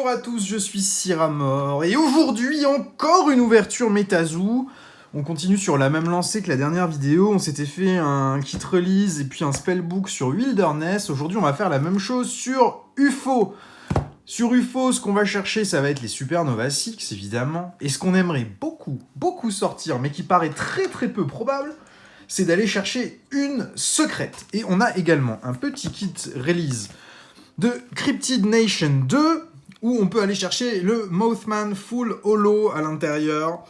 Bonjour à tous, je suis Siramor, et aujourd'hui, encore une ouverture Metazoo. On continue sur la même lancée que la dernière vidéo, on s'était fait un kit release et puis un spellbook sur Wilderness. Aujourd'hui, on va faire la même chose sur UFO. Sur UFO, ce qu'on va chercher, ça va être les Supernova 6, évidemment. Et ce qu'on aimerait beaucoup sortir, mais qui paraît très peu probable, c'est d'aller chercher une secrète. Et on a également un petit kit release de Cryptid Nation 2, où on peut aller chercher le Mothman Full Holo à l'intérieur,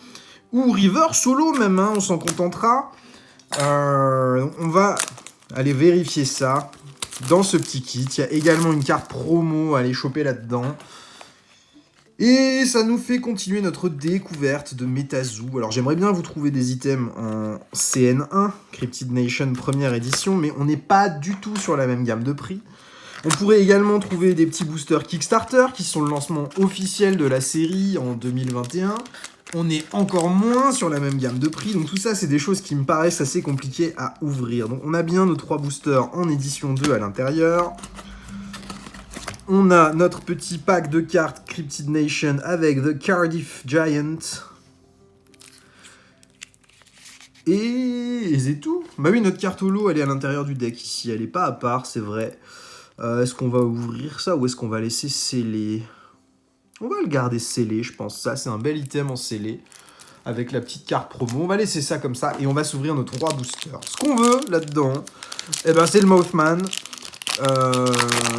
ou Reverse Holo même, hein, on s'en contentera. On va aller vérifier ça dans ce petit kit. Il y a également une carte promo à aller choper là-dedans. Et ça nous fait continuer notre découverte de Metazoo. Alors j'aimerais bien vous trouver des items en CN1, Cryptid Nation première édition, mais on n'est pas du tout sur la même gamme de prix. On pourrait également trouver des petits boosters Kickstarter, qui sont le lancement officiel de la série en 2021. On est encore moins sur la même gamme de prix, donc tout ça, c'est des choses qui me paraissent assez compliquées à ouvrir. Donc on a bien nos 3 boosters en édition 2 à l'intérieur. On a notre petit pack de cartes Cryptid Nation avec The Cardiff Giant. Et c'est tout. Bah oui, notre carte holo, elle est à l'intérieur du deck ici. Elle n'est pas à part, c'est vrai. Est-ce qu'on va ouvrir ça ou est-ce qu'on va laisser sceller? On va le garder scellé, je pense. Ça, c'est un bel item en scellé. Avec la petite carte promo. On va laisser ça comme ça et on va s'ouvrir nos 3 boosters. Ce qu'on veut là-dedans, eh ben, c'est le Mothman.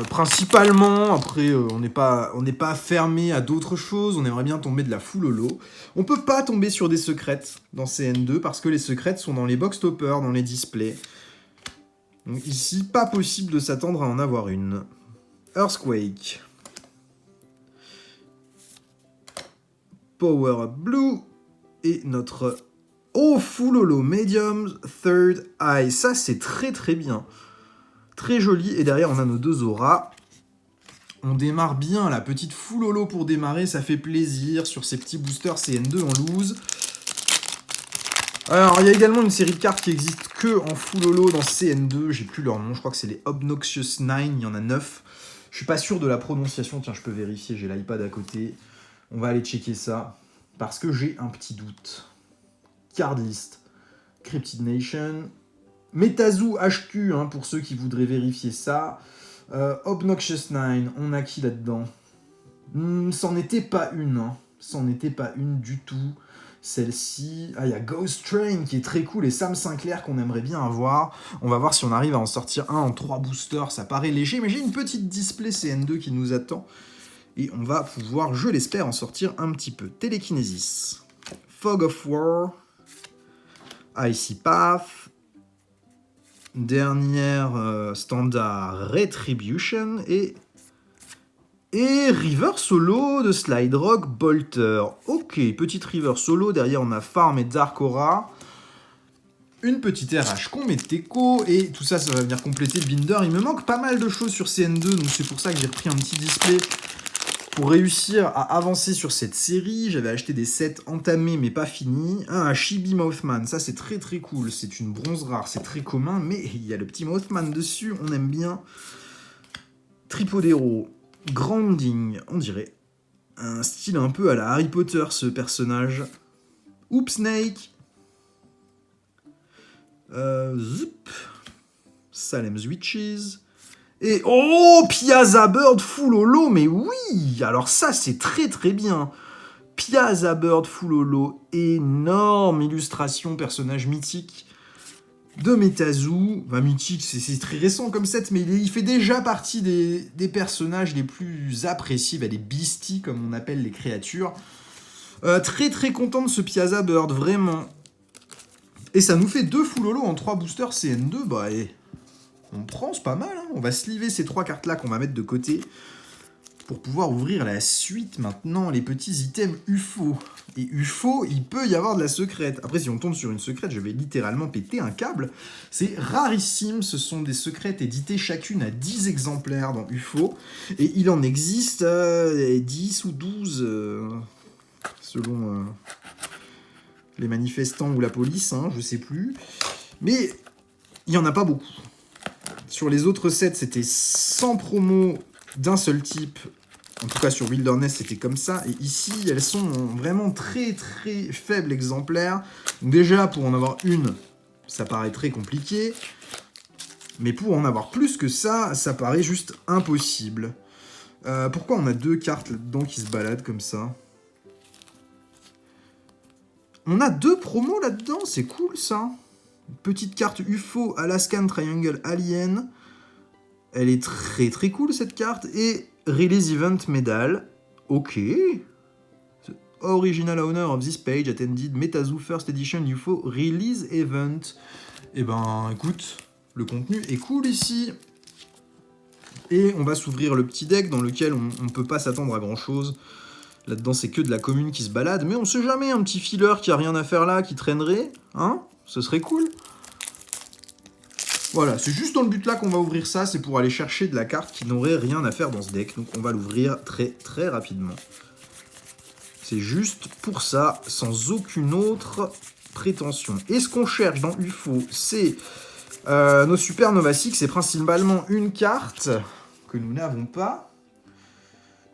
Principalement, après, on n'est pas fermé à d'autres choses. On aimerait bien tomber de la full holo. On peut pas tomber sur des secrètes dans CN2 parce que les secrètes sont dans les box toppers, dans les displays. Donc ici, pas possible de s'attendre à en avoir une. Earthquake. Power Up Blue. Et notre full holo medium third eye. Ça, c'est très bien. Très joli. Et derrière, on a nos 2 auras. On démarre bien, la petite full holo pour démarrer. Ça fait plaisir sur ces petits boosters CN2 en loose. Alors, il y a également une série de cartes qui existe que en full holo dans CN2. J'ai plus leur nom, je crois que c'est les Obnoxious 9. Il y en a 9. Je suis pas sûr de la prononciation. Tiens, je peux vérifier, j'ai l'iPad à côté. On va aller checker ça. Parce que j'ai un petit doute. Card list. Cryptid Nation. Metazoo HQ, hein, pour ceux qui voudraient vérifier ça. Obnoxious 9. On a qui là-dedans? C'en était pas une. Hein. C'en était pas une du tout. Celle-ci, il y a Ghost Train qui est très cool et Sam Sinclair qu'on aimerait bien avoir. On va voir si on arrive à en sortir un en 3 boosters. Ça paraît léger, mais j'ai une petite display CN2 qui nous attend. Et on va pouvoir, je l'espère, en sortir un petit peu. Télékinésis. Fog of War. Icy Path. Dernière standard Retribution. Et River Solo de Slide Rock Bolter. Ok, petite River Solo. Derrière, on a Farm et Dark Aura. Une petite RH qu'on met Teco. Et tout ça, ça va venir compléter le binder. Il me manque pas mal de choses sur CN2. Donc c'est pour ça que j'ai repris un petit display. Pour réussir à avancer sur cette série, j'avais acheté des sets entamés mais pas finis. Un Chibi Mothman, ça c'est très cool. C'est une bronze rare, c'est très commun. Mais il y a le petit Mothman dessus, on aime bien. Tripodero. Grounding, on dirait un style un peu à la Harry Potter, ce personnage. Hoop Snake. Zup. Salem's Witches. Et Piazza Bird full holo, mais oui. Alors ça, c'est très bien. Piazza Bird full holo, énorme illustration, personnage mythique de Metazoo. Enfin, mythique, c'est très récent comme set, mais il fait déjà partie des personnages les plus appréciés, les beasties, comme on appelle les créatures. Très content de ce Piazza Bird, vraiment. Et ça nous fait 2 full holo en 3 boosters CN2, on prend, c'est pas mal. Hein. On va sliver ces 3 cartes-là qu'on va mettre de côté pour pouvoir ouvrir la suite maintenant, les petits items UFO. Et UFO, il peut y avoir de la secrète. Après, si on tombe sur une secrète, je vais littéralement péter un câble. C'est rarissime, ce sont des secrètes éditées chacune à 10 exemplaires dans UFO. Et il en existe 10 ou 12, selon les manifestants ou la police, hein, je sais plus. Mais il n'y en a pas beaucoup. Sur les autres sets, c'était 100 promos d'un seul type En tout cas, sur Wilderness, c'était comme ça. Et ici, elles sont vraiment très très faibles exemplaires. Donc déjà, pour en avoir une, ça paraît très compliqué. Mais pour en avoir plus que ça, ça paraît juste impossible. Pourquoi on a 2 cartes là-dedans qui se baladent comme ça? On a 2 promos là-dedans, c'est cool ça. Petite carte UFO Alaskan Triangle Alien. Elle est très très cool cette carte. Et Release Event Medal. Ok. The original owner of this page attended MetaZoo First Edition UFO Release Event. Eh ben écoute, le contenu est cool ici. Et on va s'ouvrir le petit deck dans lequel on ne peut pas s'attendre à grand chose. Là-dedans, c'est que de la commune qui se balade. Mais on sait jamais, un petit filler qui a rien à faire là, qui traînerait. Hein? Ce serait cool. Voilà, c'est juste dans le but là qu'on va ouvrir ça. C'est pour aller chercher de la carte qui n'aurait rien à faire dans ce deck. Donc on va l'ouvrir très très rapidement. C'est juste pour ça, sans aucune autre prétention. Et ce qu'on cherche dans UFO, c'est nos Supernova Six. C'est principalement une carte que nous n'avons pas.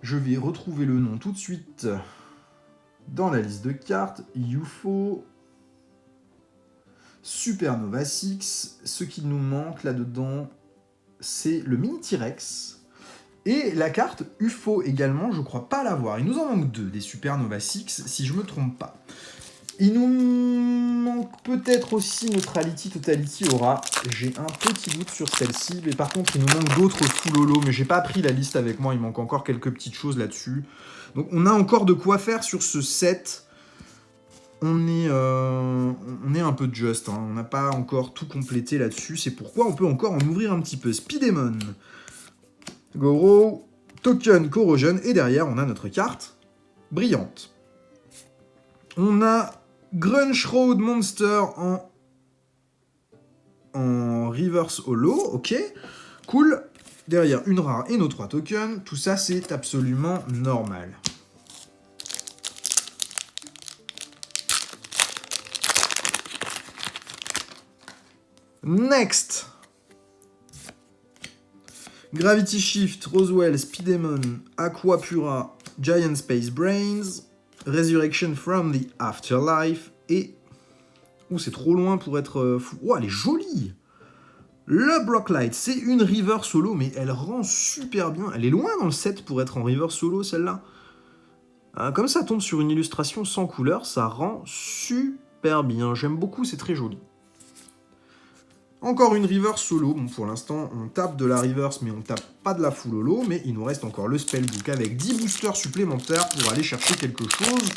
Je vais retrouver le nom tout de suite dans la liste de cartes. UFO Supernova Six. Ce qui nous manque là-dedans, c'est le mini T-Rex. Et la carte UFO également, je crois pas l'avoir. Il nous en manque 2 des Supernova Six, si je me trompe pas. Il nous manque peut-être aussi Neutrality, Totality, Aura. J'ai un petit doute sur celle-ci, mais par contre, il nous manque d'autres full holo, mais j'ai pas pris la liste avec moi, il manque encore quelques petites choses là-dessus. Donc on a encore de quoi faire sur ce set. On est un peu just, hein. On n'a pas encore tout complété là-dessus, c'est pourquoi on peut encore en ouvrir un petit peu. Speedemon, Goro, Token, Corrosion, et derrière, on a notre carte brillante. On a Grunge Road Monster en reverse holo, ok, cool. Derrière, une rare et nos 3 tokens. Tout ça, c'est absolument normal. Next, Gravity Shift, Roswell, Speedemon, Aquapura, Giant Space Brains, Resurrection from the Afterlife, et... Ouh, c'est trop loin pour être fou. Oh, elle est jolie! Le Brocklight, c'est une river solo, mais elle rend super bien. Elle est loin dans le set pour être en river solo, celle-là. Comme ça tombe sur une illustration sans couleur, ça rend super bien. J'aime beaucoup, c'est très joli. Encore une reverse solo. Bon, pour l'instant, on tape de la reverse, mais on tape pas de la full holo. Mais il nous reste encore le spellbook avec 10 boosters supplémentaires pour aller chercher quelque chose.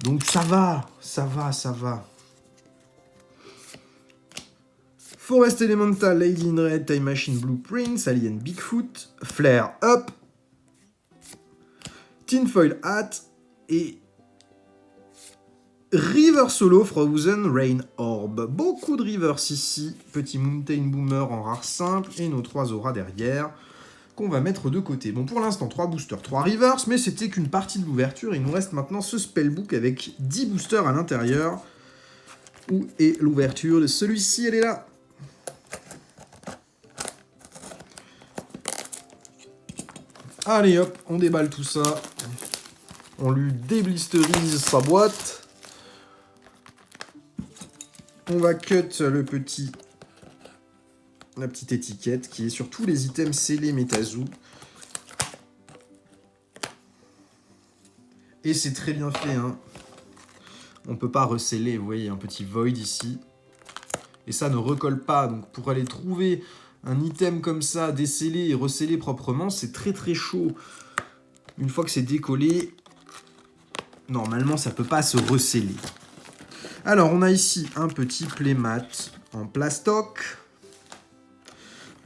Donc ça va, ça va, ça va. Forest Elemental, Lady in Red, Time Machine Blueprints, Alien Bigfoot, Flare Up, Tinfoil Hat et River Solo Frozen Rain Orb. Beaucoup de rivers ici. Petit Mountain Boomer en rare simple et nos 3 auras derrière qu'on va mettre de côté. Bon, pour l'instant, 3 boosters, 3 rivers, mais c'était qu'une partie de l'ouverture. Il nous reste maintenant ce spellbook avec 10 boosters à l'intérieur. Où est l'ouverture de celui-ci? Elle est là. Allez hop, on déballe tout ça. On lui déblisterise sa boîte. On va cut la petite étiquette qui est sur tous les items scellés MetaZoo. Et c'est très bien fait, hein. On ne peut pas resceller, vous voyez, un petit void ici. Et ça ne recolle pas, donc pour aller trouver un item comme ça, décellé et recellé proprement, c'est très très chaud. Une fois que c'est décollé, normalement ça ne peut pas se receller. Alors on a ici un petit playmat en plastoc.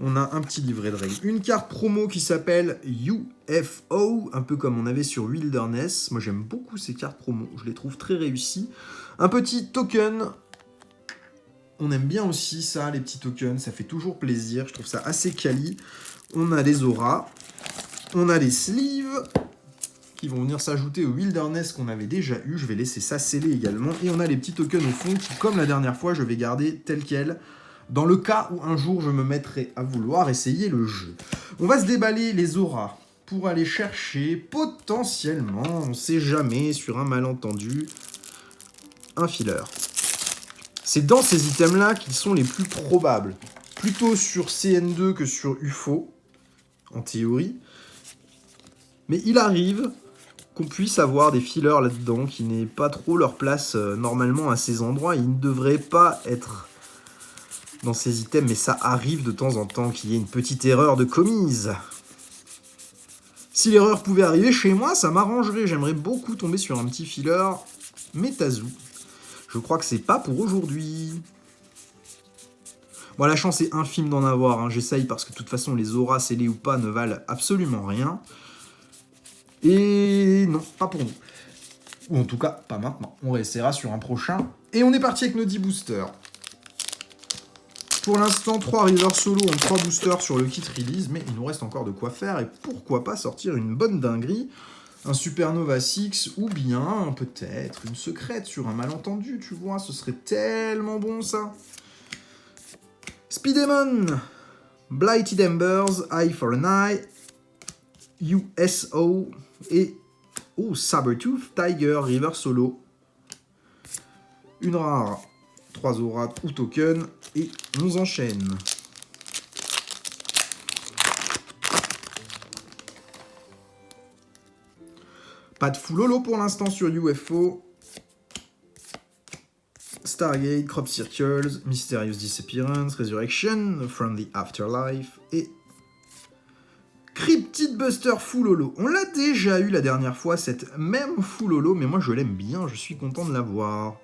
On a un petit livret de règles. Une carte promo qui s'appelle UFO, un peu comme on avait sur Wilderness. Moi j'aime beaucoup ces cartes promo, je les trouve très réussies. Un petit token. On aime bien aussi ça, les petits tokens, ça fait toujours plaisir, je trouve ça assez quali. On a les auras, on a les sleeves qui vont venir s'ajouter au Wilderness qu'on avait déjà eu. Je vais laisser ça sceller également. Et on a les petits tokens au fond qui, comme la dernière fois, je vais garder tel quel. Dans le cas où un jour je me mettrai à vouloir essayer le jeu. On va se déballer les auras pour aller chercher, potentiellement, on sait jamais, sur un malentendu, un filler. C'est dans ces items-là qu'ils sont les plus probables. Plutôt sur CN2 que sur UFO, en théorie. Mais il arrive qu'on puisse avoir des fillers là-dedans qui n'aient pas trop leur place normalement à ces endroits. Ils ne devraient pas être dans ces items, mais ça arrive de temps en temps qu'il y ait une petite erreur de commise. Si l'erreur pouvait arriver chez moi, ça m'arrangerait. J'aimerais beaucoup tomber sur un petit filler Metazu. Je crois que c'est pas pour aujourd'hui. Bon, la chance est infime d'en avoir. Hein. J'essaye parce que de toute façon, les auras scellées ou pas ne valent absolument rien. Et non, pas pour nous. Ou en tout cas, pas maintenant. On réessayera sur un prochain. Et on est parti avec nos 10 boosters. Pour l'instant, 3 River Solo en 3 boosters sur le kit release, mais il nous reste encore de quoi faire. Et pourquoi pas sortir une bonne dinguerie, un Supernova 6 ou bien peut-être une secrète sur un malentendu, tu vois. Ce serait tellement bon ça. Speedemon, Blighted Embers, Eye for an Eye, USO et Sabertooth Tiger River Solo. Une rare, 3 auras ou token et on enchaîne. Pas de full holo pour l'instant sur UFO. Stargate, Crop Circles, Mysterious Disappearance, Resurrection, From the Afterlife et Cryptid Buster Full Holo. On l'a déjà eu la dernière fois, cette même Full Holo, mais moi je l'aime bien, je suis content de l'avoir.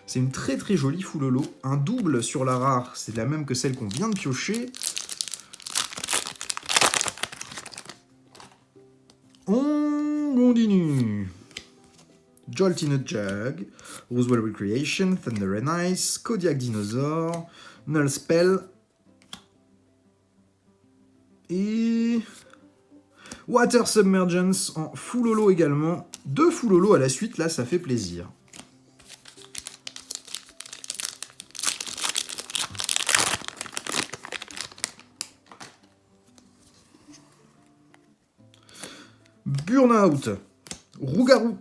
C'est une très très jolie Full Holo, un double sur la rare, c'est la même que celle qu'on vient de piocher. On continue. Jolt in a Jug, Roswell Recreation, Thunder and Ice, Kodiak Dinosaur, Null Spell et Water Submergence en full holo également. 2 full holo à la suite, là ça fait plaisir. Burnout, Rougarou,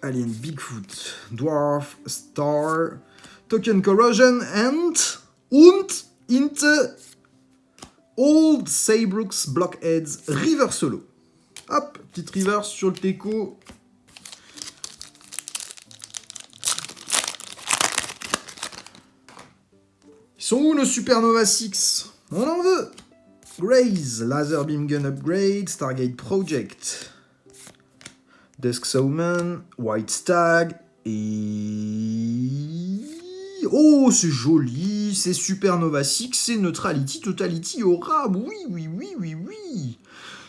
Alien Bigfoot, Dwarf, Star, Token Corrosion, and Inte, Old Saybrook's Blockheads, River Solo. Hop, petite river sur le teco. Ils sont où nos Supernova 6? On en veut. Graze, Laser Beam Gun Upgrade, Stargate Project, Dusk Sowman, White Stag, et... Oh, c'est joli, c'est Supernova 6, c'est Neutrality, Totality, Aura, oui.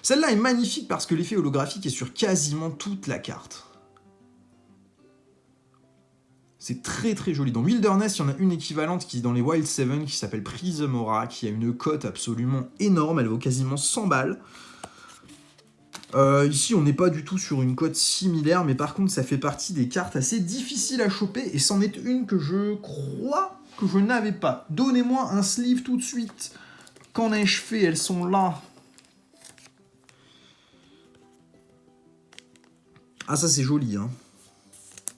Celle-là est magnifique parce que l'effet holographique est sur quasiment toute la carte. C'est très très joli. Dans Wilderness, il y en a une équivalente qui est dans les Wild 7 qui s'appelle Prism Aura, qui a une cote absolument énorme, elle vaut quasiment 100 balles. Ici, on n'est pas du tout sur une cote similaire, mais par contre, ça fait partie des cartes assez difficiles à choper, et c'en est une que je crois que je n'avais pas. Donnez-moi un sleeve tout de suite. Qu'en ai-je fait? Elles sont là. Ah, ça c'est joli, hein.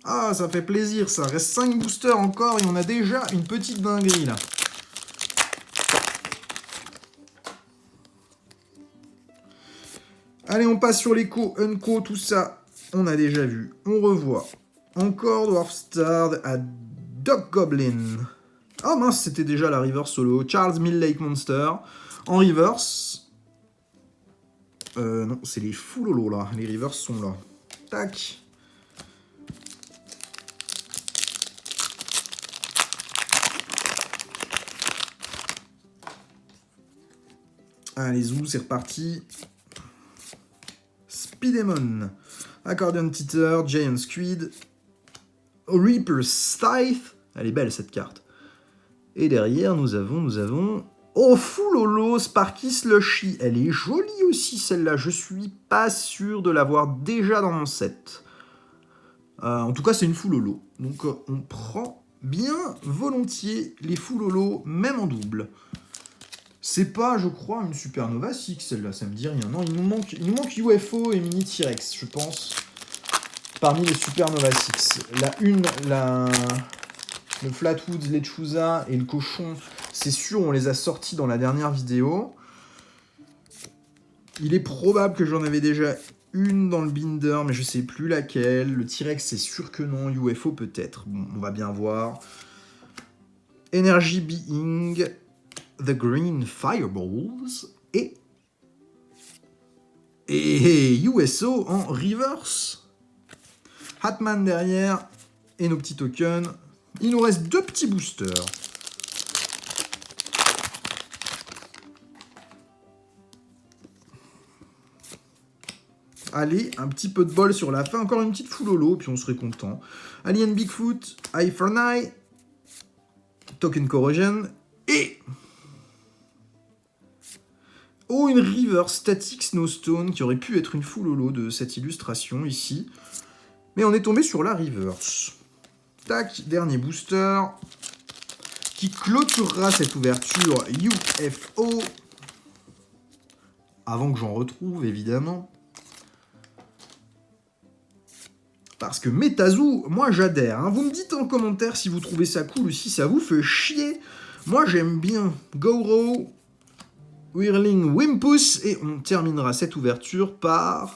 Ah, ça fait plaisir, ça. Reste 5 boosters encore, et on a déjà une petite dinguerie, là. Allez, on passe sur l'écho, Unco, tout ça, on a déjà vu. On revoit. Encore Dwarf Star à Doc Goblin. Oh mince, c'était déjà la River Solo. Charles Mill Lake Monster. En reverse. Non, c'est les full holo, là. Les rivers sont là. Tac. Allez, zou, c'est reparti. Speedemon, Accordion Teeter, Giant Squid, Reaper's Scythe. Elle est belle cette carte. Et derrière, nous avons... Oh, full holo, Sparky Slushy. Elle est jolie aussi celle-là. Je suis pas sûr de l'avoir déjà dans mon set. En tout cas, c'est une full holo. Donc, on prend bien volontiers les full holo, même en double. C'est pas, je crois, une Supernova Six, celle-là, ça me dit rien. Non, il nous manque UFO et Mini T-Rex, je pense. Parmi les Supernova Six. Le Flatwoods, Lechuza et le cochon, c'est sûr, on les a sortis dans la dernière vidéo. Il est probable que j'en avais déjà une dans le binder, mais je sais plus laquelle. Le T-Rex, c'est sûr que non. UFO, peut-être. Bon, on va bien voir. Energy Being, The Green Fireballs et USO en reverse. Hatman derrière et nos petits tokens. Il nous reste 2 petits boosters. Allez, un petit peu de bol sur la fin. Encore une petite full holo, puis on serait content. Alien Bigfoot, Eye for an Eye, Token Corrosion et... Oh, une River Static Snowstone qui aurait pu être une full holo de cette illustration ici. Mais on est tombé sur la reverse. Tac, dernier booster qui clôturera cette ouverture UFO. Avant que j'en retrouve, évidemment. Parce que Metazoo, moi j'adhère. Hein. Vous me dites en commentaire si vous trouvez ça cool ou si ça vous fait chier. Moi j'aime bien Goro, Whirling Wimpus. Et on terminera cette ouverture par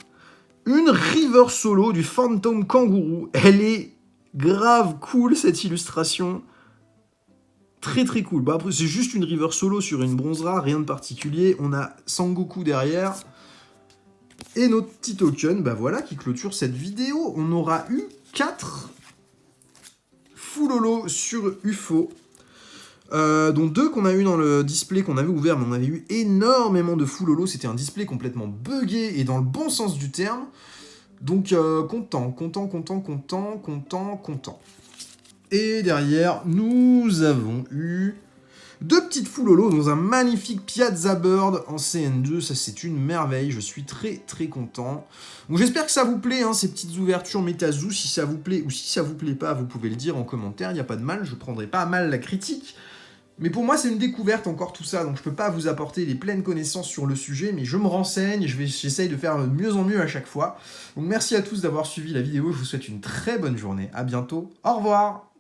une River Solo du Phantom Kangourou. Elle est grave cool cette illustration. Très très cool. Bah, après c'est juste une River Solo sur une bronze rare, rien de particulier. On a Sangoku derrière. Et notre petit token, bah voilà, qui clôture cette vidéo. On aura eu 4 full holo sur UFO. Dont 2 qu'on a eu dans le display qu'on avait ouvert, mais on avait eu énormément de full holo. C'était un display complètement buggé et dans le bon sens du terme. Donc content. Et derrière, nous avons eu 2 petites full holo dans un magnifique Piazza Bird en CN2. Ça, c'est une merveille. Je suis très très content. Donc j'espère que ça vous plaît, hein, ces petites ouvertures Metazoo. Si ça vous plaît ou si ça vous plaît pas, vous pouvez le dire en commentaire. Il n'y a pas de mal. Je prendrai pas à mal la critique. Mais pour moi, c'est une découverte encore tout ça. Donc je peux pas vous apporter les pleines connaissances sur le sujet. Mais je me renseigne et j'essaye de faire de mieux en mieux à chaque fois. Donc merci à tous d'avoir suivi la vidéo. Je vous souhaite une très bonne journée. À bientôt. Au revoir.